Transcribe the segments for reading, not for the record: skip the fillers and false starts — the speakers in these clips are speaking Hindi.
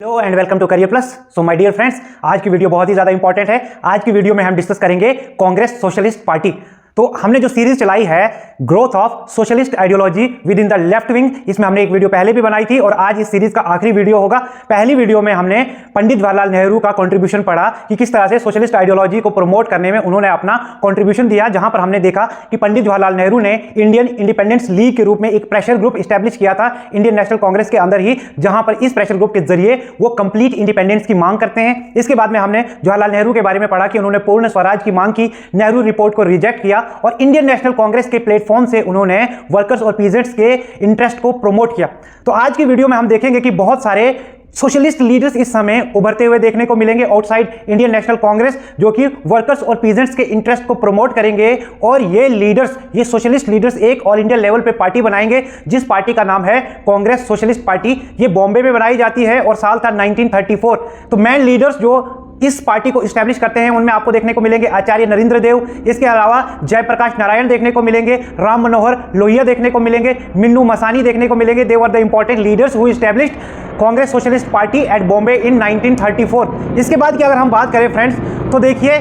Hello and welcome to Career Plus. So my dear friends, आज की वीडियो बहुत ही ज्यादा इंपॉर्टेंट है। आज की वीडियो में हम डिस्कस करेंगे कांग्रेस सोशलिस्ट पार्टी। तो हमने जो सीरीज चलाई है growth of socialist ideology with in the left wing, इसमें हमने एक वीडियो पहले भी बनाई थी और आज इस सीरीज का आखिरी वीडियो होगा। पहली वीडियो में हमने पंडित जवाहरलाल नेहरू का कंट्रीब्यूशन पढ़ा कि किस तरह से सोशलिस्ट आइडियोलॉजी को प्रमोट करने में उन्होंने अपना कंट्रीब्यूशन दिया, जहां पर हमने देखा कि पंडित जवाहरलाल नेहरू ने इंडियन इंडिपेंडेंस लीग के रूप में एक प्रेशर ग्रुप स्टैब्लिश किया था इंडियन नेशनल कांग्रेस के अंदर ही, जहां पर इस प्रेशर ग्रुप के जरिए वो कंप्लीट इंडिपेंडेंस की मांग करते हैं। इसके बाद में हमने जवाहरलाल नेहरू के बारे में पढ़ा कि उन्होंने पूर्ण स्वराज की मांग की, नेहरू रिपोर्ट को रिजेक्ट किया और इंडियन नेशनल कांग्रेस के प्लेटफॉर्म से उन्होंने वर्कर्स और पीजेंट्स के इंटरेस्ट को प्रमोट किया। तो आज की वीडियो में हम देखेंगे कि बहुत सारे सोशलिस्ट लीडर्स इस समय उभरते हुए देखने को मिलेंगे आउटसाइड इंडियन नेशनल कांग्रेस, जो कि वर्कर्स और पीजेंट्स के इंटरेस्ट को प्रमोट करेंगे। और ये लीडर्स, ये सोशलिस्ट लीडर्स एक ऑल इंडिया लेवल पे पार्टी बनाएंगे, जिस पार्टी का नाम है कांग्रेस सोशलिस्ट पार्टी। ये बॉम्बे में बनाई जाती है और साल था 1934। तो मेन लीडर्स जो इस पार्टी को स्टैब्लिश करते हैं उनमें आपको देखने को मिलेंगे आचार्य नरेंद्र देव, इसके अलावा जयप्रकाश नारायण देखने को मिलेंगे, राम मनोहर लोहिया देखने को मिलेंगे, मिन्नू मसानी देखने को मिलेंगे। They were the important leaders who established Congress socialist party at Bombay in 1934। इसके बाद की अगर हम बात करें फ्रेंड्स, तो देखिए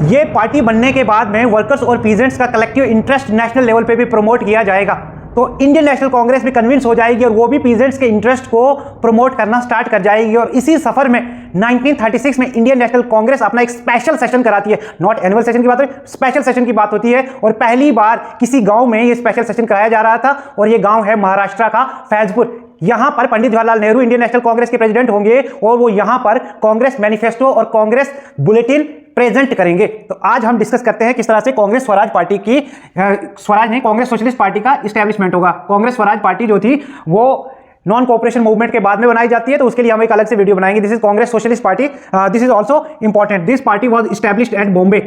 ये पार्टी बनने के बाद में वर्कर्स और पीजेंट्स का कलेक्टिव इंटरेस्ट नेशनल लेवल पे भी प्रमोट किया जाएगा। तो इंडियन नेशनल कांग्रेस भी कन्विंस हो जाएगी और वो भी पीजेंट्स के इंटरेस्ट को प्रमोट करना स्टार्ट कर जाएगी। और इसी सफर में 1936 में इंडियन नेशनल कांग्रेस अपना एक स्पेशल सेशन कराती है। नॉट एनुअल सेशन की बात है, स्पेशल सेशन की बात होती है। और पहली बार किसी गांव में ये स्पेशल सेशन कराया जा रहा था और ये गांव है महाराष्ट्र का फैजपुर। यहां पर पंडित जवाहरलाल नेहरू इंडियन नेशनल कांग्रेस के प्रेसिडेंट होंगे और वो यहां पर कांग्रेस मैनिफेस्टो और कांग्रेस बुलेटिन प्रेजेंट करेंगे। तो आज हम डिस्कस करते हैं किस तरह से कांग्रेस स्वराज पार्टी की, स्वराज नहीं, कांग्रेस सोशलिस्ट पार्टी का इस्टेब्लिशमेंट होगा। कांग्रेस स्वराज पार्टी जो थी वो नॉन कोऑपरेशन मूवमेंट के बाद में बनाई जाती है, तो उसके लिए हम एक अलग से वीडियो बनाएंगे। This is Congress socialist Party, this is also important. This party was established at Bombay,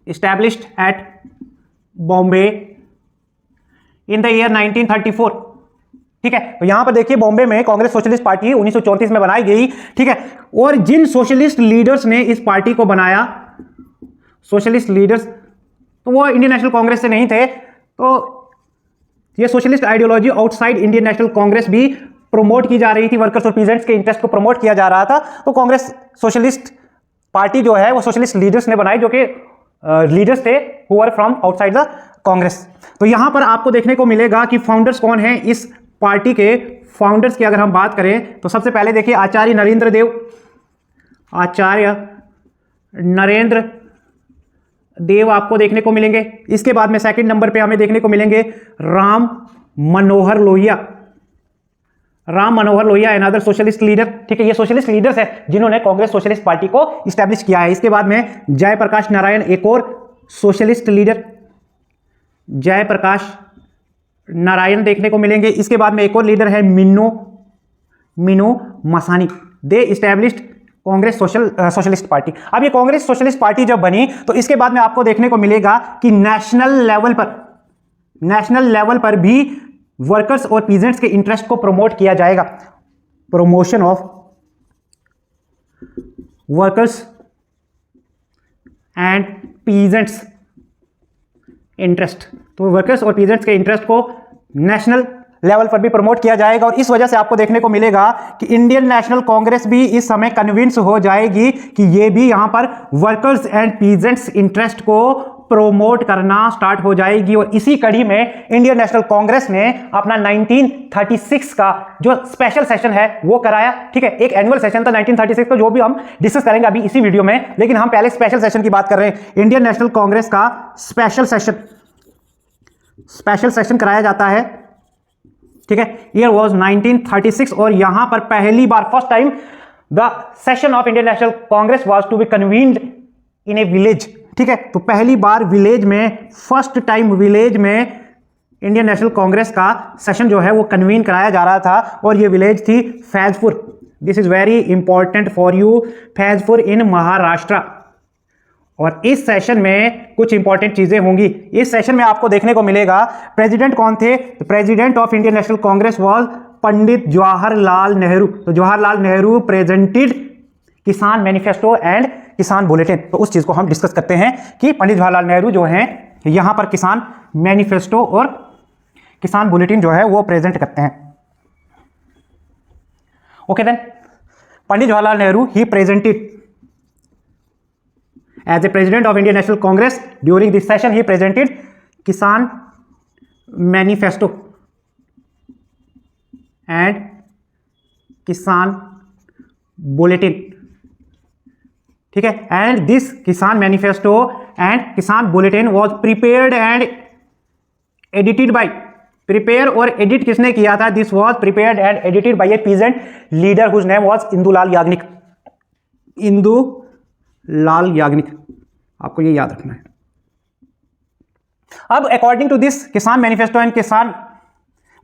established at Bombay in the year 1934। ठीक है, तो यहां पर देखिए बॉम्बे में कांग्रेस सोशलिस्ट पार्टी 1934 में बनाई गई। ठीक है, और जिन सोशलिस्ट लीडर्स ने इस पार्टी को बनाया, सोशलिस्ट लीडर्स, तो वो इंडियन नेशनल कांग्रेस से नहीं थे। तो ये socialist ideology outside Indian national Congress भी प्रमोट की जा रही थी, वर्कर्स और पीजेंट्स के इंटरेस्ट को प्रमोट किया जा रहा था। तो कांग्रेस सोशलिस्ट पार्टी जो है वो सोशलिस्ट लीडर्स ने बनाई, जो कि लीडर्स थे who were from outside the Congress. तो यहां पर आपको देखने को मिलेगा कि फाउंडर्स कौन है इस पार्टी के। फाउंडर्स की अगर हम बात करें तो सबसे पहले देखिए आचार्य नरेंद्र देव, आचार्य नरेंद्र देव आपको देखने को मिलेंगे। इसके बाद में सेकंड नंबर पे हमें देखने को मिलेंगे Ram Manohar Lohia, Ram Manohar Lohia another socialist leader. ठीक है, ये सोशलिस्ट लीडर्स है जिन्होंने कांग्रेस सोशलिस्ट पार्टी को स्टैब्लिश किया है। इसके बाद में जयप्रकाश नारायण एक और सोशलिस्ट लीडर, जयप्रकाश नारायण देखने को मिलेंगे। इसके बाद में एक और लीडर है मिन्नू मसानी। दे इस्टेब्लिश्ड कांग्रेस सोशलिस्ट पार्टी। अब ये कांग्रेस सोशलिस्ट पार्टी जब बनी तो इसके बाद में आपको देखने को मिलेगा कि नेशनल लेवल पर भी वर्कर्स और पीजेंट्स के इंटरेस्ट को प्रमोट किया जाएगा। Promotion of workers and peasants interest, तो वर्कर्स और पीजेंट्स के इंटरेस्ट को नेशनल लेवल पर भी प्रमोट किया जाएगा। और इस वजह से आपको देखने को मिलेगा कि इंडियन नेशनल कांग्रेस भी इस समय कन्विंस हो जाएगी कि ये भी यहां पर वर्कर्स एंड पीजेंट्स इंटरेस्ट को प्रोमोट करना स्टार्ट हो जाएगी। और इसी कड़ी में इंडियन नेशनल कांग्रेस ने अपना 1936 का जो स्पेशल सेशन है वो कराया। ठीक है, एक एनुअल सेशन था 1936 का, जो भी हम डिस्कस करेंगे अभी इसी वीडियो में, लेकिन हम पहले स्पेशल सेशन की बात कर रहे हैं। इंडियन नेशनल कांग्रेस का स्पेशल सेशन कराया जाता है। ठीक है, ईयर वाज 1936 और यहां पर पहली बार first time the session of Indian national Congress was to be convened in a village. ठीक है, तो पहली बार विलेज में, फर्स्ट टाइम विलेज में इंडियन नेशनल कांग्रेस का सेशन जो है वो कन्वीन कराया जा रहा था और ये विलेज थी Faizpur. This is very important for you, Faizpur in Maharashtra. और इस सेशन में कुछ इंपॉर्टेंट चीजें होंगी। इस सेशन में आपको देखने को मिलेगा प्रेसिडेंट कौन थे। President of Indian national Congress was Pandit Jawaharlal Nehru. तो Jawaharlal Nehru presented Kisan manifesto and Kisan bulletin. तो उस चीज को हम डिस्कस करते हैं कि पंडित जवाहरलाल नेहरू जो हैं यहां पर किसान मैनिफेस्टो और किसान बुलेटिन जो है वो प्रेजेंट करते हैं। Okay then, Pandit Jawaharlal Nehru, he presented as the president of Indian National Congress. During this session, he presented Kisan Manifesto and Kisan Bulletin. ठीक है, and this Kisan Manifesto and Kisan Bulletin was prepared and edited by, prepare और edit किसने किया था? This was prepared and edited by a peasant leader whose name was Indulal Yagnik. Indulal Yagnik, आपको ये याद रखना है. अब अकॉर्डिंग टू दिस किसान manifesto and Kisan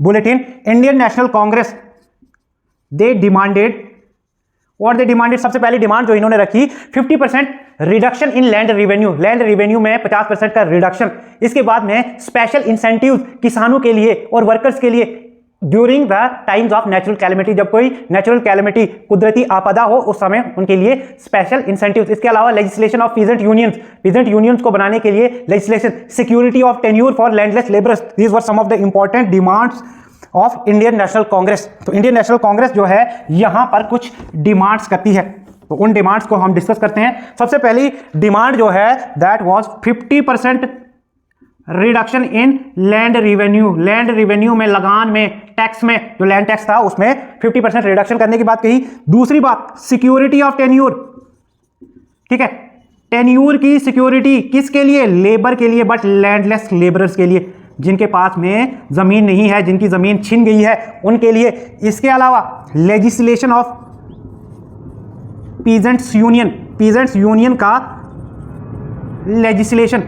bulletin, Indian national Congress they demanded, और दे डिमांडेड, सबसे पहली डिमांड जो इन्होंने रखी 50% reduction in land revenue, land revenue में 50% का रिडक्शन. इसके बाद में स्पेशल इंसेंटिव्स किसानों के लिए और वर्कर्स के लिए during the times of natural calamity, जब कोई नेचुरल कैलेमिटी, कुदरती आपदा हो उस समय उनके लिए स्पेशल इंसेंटिव्स. इसके अलावा लेजिस्लेशन ऑफ पीजेंट यूनियंस को बनाने के लिए legislation, security of tenure for landless labourers. These were some of the important demands of Indian national Congress. तो इंडियन नेशनल कांग्रेस जो है यहां पर कुछ डिमांड्स करती है, तो उन डिमांड्स को हम डिस्कस करते हैं. सबसे पहली डिमांड जो है that was 50% reduction in land revenue. Land revenue में, लगान में, टैक्स में, जो लैंड टैक्स था उसमें 50% रिडक्शन करने की बात कही. दूसरी बात सिक्योरिटी ऑफ टेन्यूर. ठीक है, टेन्यूर की सिक्योरिटी किसके लिए? लेबर के लिए, बट लैंडलेस लेबरर्स के लिए, जिनके पास में जमीन नहीं है, जिनकी जमीन छिन गई है, उनके लिए. इसके अलावा लेजिस्लेशन ऑफ पीजेंट्स यूनियन का लेजिस्लेशन.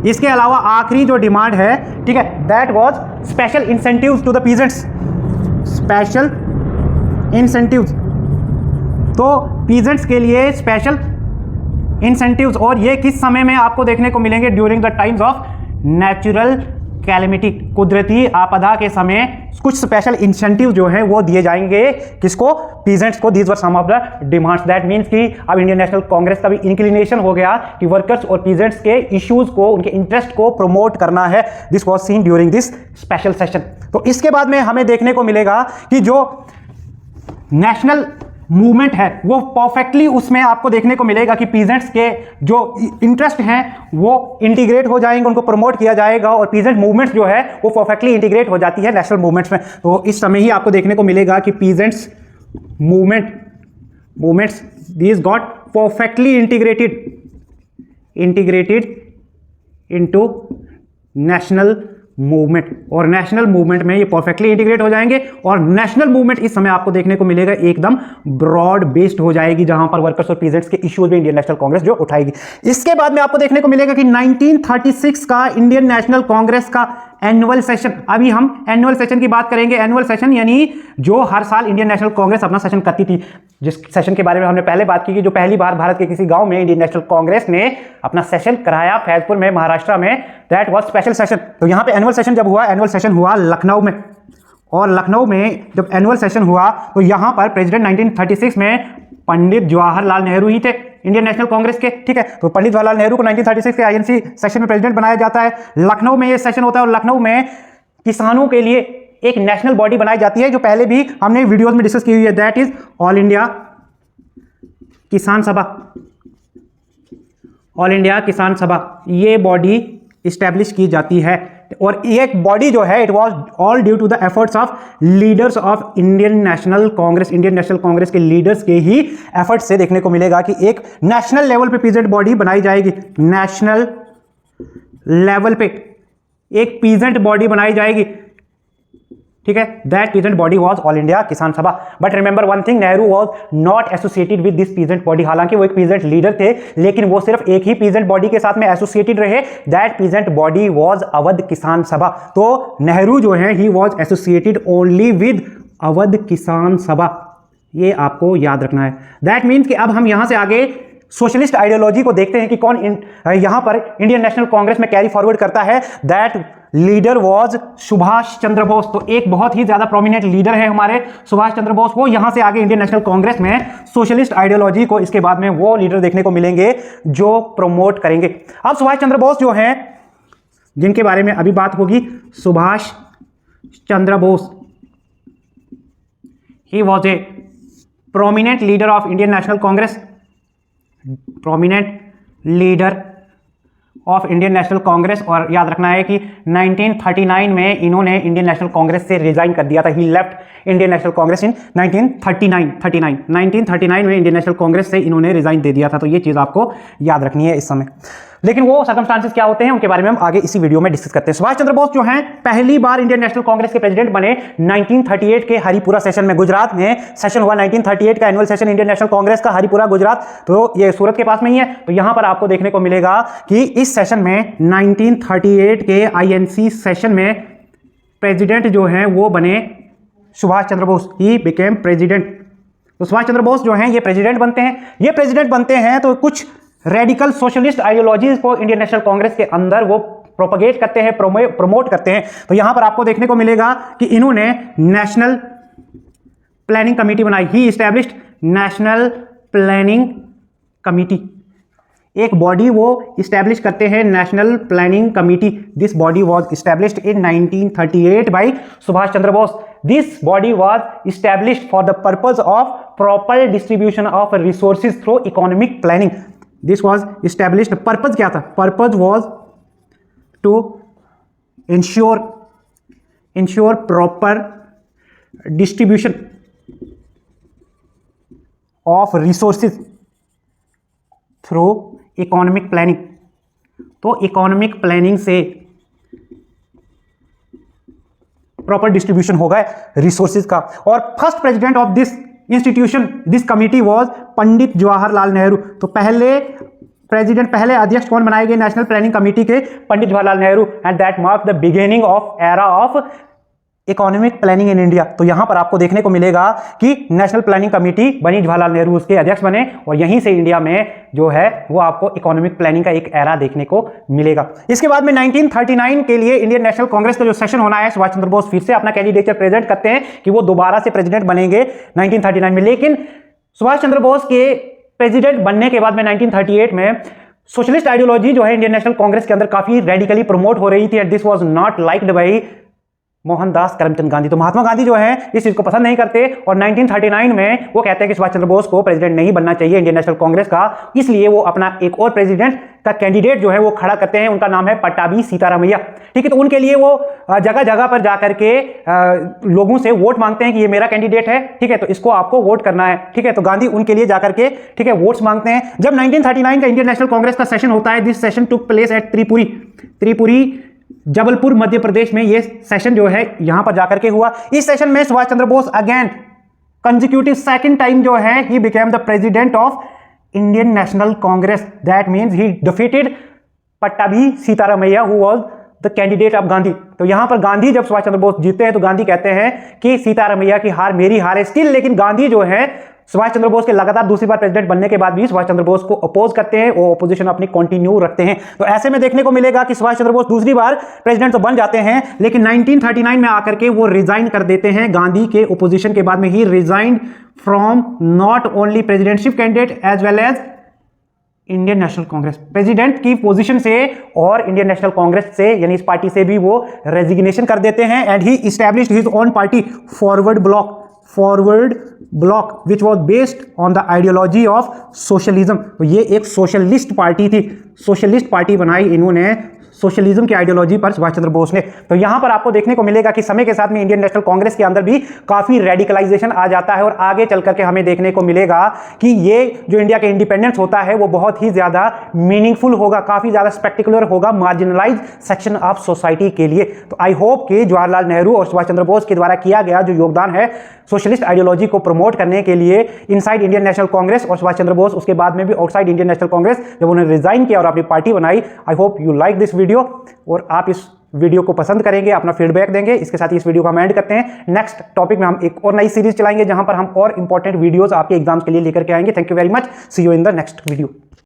इसके अलावा आखिरी जो डिमांड है, ठीक है, that was special incentives to the peasants. Special incentives, तो पीजेंट्स के लिए स्पेशल इंसेंटिव्स, और ये किस समय में आपको देखने को मिलेंगे? During the times of natural calamity, कुदरती आपदा के समय कुछ स्पेशल इंसेंटिव जो है वो दिए जाएंगे. किसको? पीजेंट्स को. These were some of the demands. That means कि अब इंडियन नेशनल कांग्रेस का भी इंक्लिनेशन हो गया कि वर्कर्स और पीजेंट्स के इश्यूज को, उनके इंटरेस्ट को प्रमोट करना है. This was scene during this special session. तो इसके बाद में हमें देखने को मिलेगा कि जो नेशनल मूवमेंट है वो परफेक्टली, उसमें आपको देखने को मिलेगा कि पीजेंट्स के जो इंटरेस्ट हैं वो इंटीग्रेट हो जाएंगे, उनको प्रमोट किया जाएगा, और पीजेंट मूवमेंट्स जो है वो परफेक्टली इंटीग्रेट हो जाती है नेशनल मूवमेंट्स में. तो इस समय ही आपको देखने को मिलेगा कि peasants movements these got perfectly integrated into national movement, और नेशनल मूवमेंट में ये परफेक्टली इंटीग्रेट हो जाएंगे. और नेशनल मूवमेंट इस समय आपको देखने को मिलेगा एकदम ब्रॉड बेस्ड हो जाएगी, जहां पर वर्कर्स और पीजेंट्स के इश्यूज में इंडियन नेशनल कांग्रेस जो उठाएगी. इसके बाद में आपको देखने को मिलेगा कि 1936 का इंडियन नेशनल कांग्रेस का एनुअल सेशन. अभी हम एनुअल सेशन की बात करेंगे. एनुअल सेशन यानी जो हर साल इंडियन नेशनल कांग्रेस अपना सेशन करती थी, जिस सेशन के बारे में हमने पहले बात की कि जो पहली बार भारत के किसी गांव में इंडियन नेशनल कांग्रेस ने अपना सेशन कराया फैजपुर में, महाराष्ट्र में, दैट वाज स्पेशल सेशन. तो यहां पे एनुअल सेशन जब हुआ, एनुअल सेशन हुआ लखनऊ में, और लखनऊ में जब एनुअल सेशन हुआ तो यहां पर प्रेसिडेंट 1936 में पंडित जवाहरलाल नेहरू ही थे इंडियन नेशनल कांग्रेस के. ठीक है, तो पंडित जवाहरलाल नेहरू को 1936 के आईएनसी सेशन में प्रेसिडेंट बनाया जाता है. लखनऊ में ये सेशन होता है, और लखनऊ में किसानों के लिए एक नेशनल बॉडी बनाई जाती है, जो पहले भी हमने वीडियोस में डिस्कस की हुई है. दैट इज ऑल इंडिया किसान सभा. ऑल इंडिया किसान सभा, ये बॉडी इस्टेब्लिश की जाती है. और ये बॉडी जो है, it was all due to the efforts of leaders of Indian national Congress. Indian national Congress के लीडर्स के ही एफर्ट्स से देखने को मिलेगा कि एक नेशनल लेवल पे पीजेंट बॉडी बनाई जाएगी. नेशनल लेवल पे एक पीजेंट बॉडी बनाई जाएगी. ठीक है, that peasant body was all India किसान सभा. But remember one thing, Nehru was not associated with this peasant body. हालांकि वो एक पीजेंट लीडर थे, लेकिन वो सिर्फ एक ही पीजेंट बॉडी के साथ में एसोसिएटेड रहे. That peasant body was Awadh किसान सभा. तो नेहरू जो है, he was associated only with Awadh किसान सभा. ये आपको याद रखना है. दैट मीन्स कि अब हम यहां से आगे सोशलिस्ट आइडियोलॉजी को देखते हैं कि कौन यहां पर इंडियन नेशनल कांग्रेस में कैरी फॉरवर्ड करता है. That leader was Subhash Chandra Bose. तो एक बहुत ही ज्यादा प्रोमिनेंट लीडर है हमारे सुभाष चंद्र बोस. वो यहां से आगे इंडियन नेशनल कांग्रेस में सोशलिस्ट आइडियोलॉजी को, इसके बाद में वो लीडर देखने को मिलेंगे जो प्रमोट करेंगे. अब सुभाष चंद्र बोस जो हैं, जिनके बारे में अभी बात होगी, Subhash Chandra Bose, he was a prominent leader of Indian national Congress, prominent leader of Indian national Congress. और याद रखना है कि 1939 में इन्होंने इंडियन नेशनल कांग्रेस से रिजाइन कर दिया था। ही लेफ्ट इंडियन नेशनल कांग्रेस इन 1939 में इंडियन नेशनल कांग्रेस से इन्होंने रिजाइन दे दिया था। तो ये चीज़ आपको याद रखनी है इस समय। लेकिन वो सर्कमस्टांसेस क्या होते हैं उनके बारे में हम आगे इसी वीडियो में डिस्कस करते हैं। सुभाष चंद्र बोस जो हैं पहली बार इंडियन नेशनल कांग्रेस के प्रेसिडेंट बने 1938 के हरिपुरा सेशन में। गुजरात में सेशन हुआ 1938 का, annual session Indian national Congress का, हरिपुरा गुजरात। तो ये सूरत के पास में ही है। तो यहां पर आपको देखने को मिलेगा कि इस सेशन में 1938 के आईएनसी सेशन में प्रेसिडेंट जो हैं वो बने Subhash Chandra Bose. He became president. तो सुभाष चंद्र बोस जो हैं ये प्रेसिडेंट बनते हैं। ये प्रेसिडेंट बनते हैं तो कुछ रेडिकल सोशलिस्ट आइडियोलॉजीज को इंडियन नेशनल कांग्रेस के अंदर वो प्रोपगेट करते हैं, प्रमोट करते हैं। तो यहां पर आपको देखने को मिलेगा कि इन्होंने नेशनल प्लानिंग कमेटी बनाई। He established national planning committee, एक बॉडी वो इस्टेब्लिश करते हैं, national planning committee. This body was established in 1938 by Subhash Chandra Bose. This body was established for the purpose of proper distribution of resources through economic planning. This was established, purpose क्या था? Purpose was to ensure proper distribution of resources through economic planning. तो इकोनॉमिक प्लानिंग से प्रॉपर डिस्ट्रीब्यूशन होगा रिसोर्सेज का। और first president of this institution, this committee was Pandit Jawaharlal Nehru. तो पहले प्रेसिडेंट, पहले अध्यक्ष कौन बनाए गए नेशनल प्लानिंग कमेटी के? Pandit Jawaharlal Nehru. And that mark the beginning of era of economic planning in India. तो यहां पर आपको देखने को मिलेगा कि नेशनल प्लानिंग कमेटी बनी, जवाहरलाल नेहरू उसके अध्यक्ष बने, और यहीं से इंडिया में जो है वो आपको इकोनॉमिक प्लानिंग का एक एरा देखने को मिलेगा। इसके बाद में 1939 के लिए इंडियन नेशनल कांग्रेस का जो सेशन होना है, सुभाष चंद्र बोस फिर से अपना कैंडिडेचर प्रेजेंट करते हैं कि वो दोबारा से प्रेसिडेंट बनेंगे 1939 में। लेकिन सुभाष चंद्र बोस के प्रेसिडेंट बनने के बाद में 1938 में सोशलिस्ट आइडियोलॉजी जो है इंडियन नेशनल कांग्रेस के अंदर काफी रेडिकली प्रमोट हो रही थी। And this was not liked by Mohandas Karamchand Gandhi. तो महात्मा गांधी जो है इस चीज को पसंद नहीं करते और 1939 में वो कहते हैं कि सुभाष चंद्र बोस को प्रेसिडेंट नहीं बनना चाहिए इंडियन नेशनल कांग्रेस का। इसलिए वो अपना एक और प्रेसिडेंट का कैंडिडेट जो है वो खड़ा करते हैं। उनका नाम है पट्टाभी सीतारामैया। ठीक है, तो उनके लिए वो जगह जगह पर जाकर के लोगों से वोट मांगते हैं कि ये मेरा कैंडिडेट है, ठीक है, तो इसको आपको वोट करना है। ठीक है, तो गांधी उनके लिए जाकर के, ठीक है, वोट्स मांगते हैं। जब 1939 का इंडियन नेशनल कांग्रेस का सेशन होता है, this session took place at Tripuri Jabalpur Madhya Pradesh में। ये सेशन जो है यहां पर जाकर के हुआ। इस सेशन में Subhash Chandra Bose again consecutive second time जो है he became the president of Indian national Congress. That means he defeated Pattabhi Sitaramayya who was the candidate of Gandhi. तो यहां पर गांधी जब सुभाष चंद्र बोस जीतते हैं तो गांधी कहते हैं कि सीतारामैया की हार मेरी हार है स्टिल। लेकिन गांधी जो है सुभाष चंद्र बोस के लगातार दूसरी बार प्रेसिडेंट बनने के बाद भी सुभाष चंद्र बोस को अपोज करते हैं, वो अपोजिशन अपनी कंटिन्यू रखते हैं। तो ऐसे में देखने को मिलेगा कि सुभाष चंद्र बोस दूसरी बार प्रेसिडेंट तो बन जाते हैं, लेकिन 1939 में आकर के वो रिजाइन कर देते हैं गांधी के अपोजिशन के बाद में। He resigned from not only presidentship candidate as well as Indian national Congress, president की पोजीशन से और इंडियन नेशनल कांग्रेस से यानी इस पार्टी से भी वो रेजिग्नेशन कर देते हैं। And he established his own party forward block which was based on the ideology of socialism. तो ये एक सोशलिस्ट पार्टी थी, सोशलिस्ट पार्टी बनाई इन्होंने सोशलिज्म की आइडियोलॉजी पर सुभाष चंद्र बोस ने। तो यहां पर आपको देखने को मिलेगा कि समय के साथ में इंडियन नेशनल कांग्रेस के अंदर भी काफी रेडिकलाइजेशन आ जाता है और आगे चल करके हमें देखने को मिलेगा कि ये जो इंडिया के इंडिपेंडेंस होता है वो बहुत ही ज्यादा मीनिंगफुल होगा, काफी ज्यादा स्पेक्टिकुलर होगा मार्जिनलाइज सेक्शन ऑफ सोसाइटी के लिए। तो आई होप कि जवाहरलाल नेहरू और सुभाष चंद्र बोस के द्वारा किया गया जो योगदान है सोशलिस्ट आइडियोलॉजी को प्रमोट करने के लिए इनसाइड इंडियन नेशनल कांग्रेस और सुभाष चंद्र बोस उसके बाद में भी आउटसाइड इंडियन नेशनल कांग्रेस जब उन्होंने रिजाइन किया और अपनी पार्टी बनाई। I hope you like this video और आप इस वीडियो को पसंद करेंगे, अपना फीडबैक देंगे। इसके साथ ही इस वीडियो को हम एंड करते हैं। नेक्स्ट टॉपिक में हम एक और नई सीरीज चलाएंगे जहां पर हम और इंपॉर्टेंट वीडियोस आपके एग्जाम्स के लिए लेकर के आएंगे। Thank you very much, see you in the next video.